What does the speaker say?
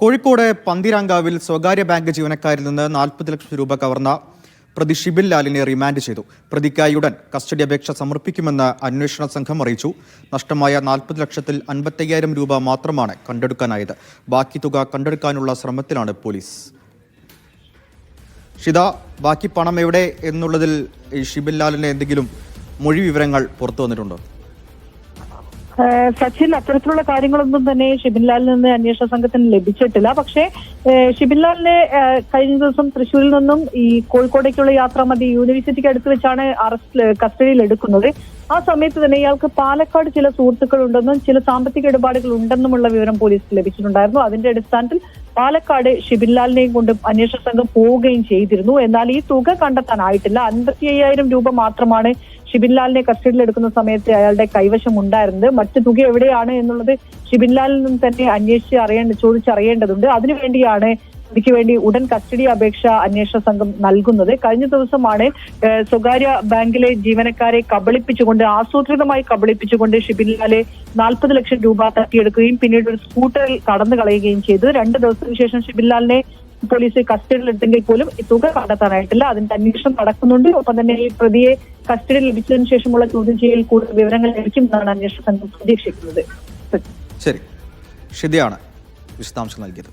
കോഴിക്കോട് പന്തീരാങ്കാവിൽ സ്വകാര്യ ബാങ്ക് ജീവനക്കാരിൽ നിന്ന് 40 ലക്ഷം രൂപ കവർന്ന പ്രതി ഷിബിൻ ലാലിനെ റിമാൻഡ് ചെയ്തു. പ്രതിക്കായി ഉടൻ കസ്റ്റഡി അപേക്ഷ സമർപ്പിക്കുമെന്ന് അന്വേഷണ സംഘം അറിയിച്ചു. നഷ്ടമായ 40 ലക്ഷത്തിൽ 55,000 രൂപ മാത്രമാണ് കണ്ടെടുക്കാനായത്. ബാക്കി തുക കണ്ടെടുക്കാനുള്ള ശ്രമത്തിലാണ് പോലീസ്. ഷിത, ബാക്കി പണം എവിടെ എന്നുള്ളതിൽ ഷിബിൻ ലാലിന് എന്തെങ്കിലും മൊഴി വിവരങ്ങൾ പുറത്തു വന്നിട്ടുണ്ടോ? സച്ചിൻ, അത്തരത്തിലുള്ള കാര്യങ്ങളൊന്നും തന്നെ ഷിബിൻലാലിൽ നിന്ന് അന്വേഷണ സംഘത്തിന് ലഭിച്ചിട്ടില്ല. പക്ഷേ ഷിബിൻലാലിനെ കഴിഞ്ഞ ദിവസം തൃശ്ശൂരിൽ നിന്നും ഈ കോഴിക്കോടേക്കുള്ള യാത്രാമധ്യേ യൂണിവേഴ്സിറ്റിക്ക് അടുത്ത് വെച്ചാണ് കസ്റ്റഡിയിൽ എടുക്കുന്നത്. ആ സമയത്ത് തന്നെ ഇയാൾക്ക് പാലക്കാട് ചില സുഹൃത്തുക്കൾ ഉണ്ടെന്നും ചില സാമ്പത്തിക ഇടപാടുകൾ ഉണ്ടെന്നുമുള്ള വിവരം പോലീസിന് ലഭിച്ചിട്ടുണ്ടായിരുന്നു. അതിന്റെ അടിസ്ഥാനത്തിൽ പാലക്കാട് ഷിബിൻലാലിനെയും കൊണ്ട് അന്വേഷണ സംഘം പോവുകയും ചെയ്തിരുന്നു. എന്നാൽ ഈ തുക കണ്ടെത്താനായിട്ടില്ല. 55,000 രൂപ മാത്രമാണ് ഷിബിൻലാലിനെ കസ്റ്റഡിയിൽ എടുക്കുന്ന സമയത്ത് അയാളുടെ കൈവശം ഉണ്ടായിരുന്നത്. മറ്റു തുക എവിടെയാണ് എന്നുള്ളത് ഷിബിൻലാലിൽ നിന്നും തന്നെ ചോദിച്ചറിയേണ്ടതുണ്ട്. അതിനുവേണ്ടിയാണ് ഇതിക്ക് വേണ്ടി ഉടൻ കസ്റ്റഡി അപേക്ഷ അന്വേഷണ സംഘം നൽകുന്നത്. കഴിഞ്ഞ ദിവസമാണ് സ്വകാര്യ ബാങ്കിലെ ജീവനക്കാരെ ആസൂത്രിതമായി കബളിപ്പിച്ചുകൊണ്ട് ഷിബിൻലാലെ 40 ലക്ഷം രൂപ തട്ടിയെടുക്കുകയും പിന്നീട് ഒരു സ്കൂട്ടറിൽ കടന്നു കളയുകയും ചെയ്തു. 2 ദിവസത്തിന് ശേഷം ഷിബിൻലാലിനെ പോലീസ് കസ്റ്റഡിയിൽ എടുത്തെങ്കിൽ പോലും ഈ തുക കണ്ടെത്താനായിട്ടില്ല. അതിന്റെ അന്വേഷണം നടക്കുന്നുണ്ട്. ഒപ്പം തന്നെ ഈ പ്രതിയെ കസ്റ്റഡിയിൽ ലഭിച്ചതിനു ശേഷമുള്ള ചോദ്യം ചെയ്യൽ കൂടുതൽ വിവരങ്ങൾ ലഭിക്കുമെന്നാണ് അന്വേഷണ സംഘം പ്രതീക്ഷിക്കുന്നത്. ശരി, ഷിതയാണ് വിശദാംശം നൽകിയത്.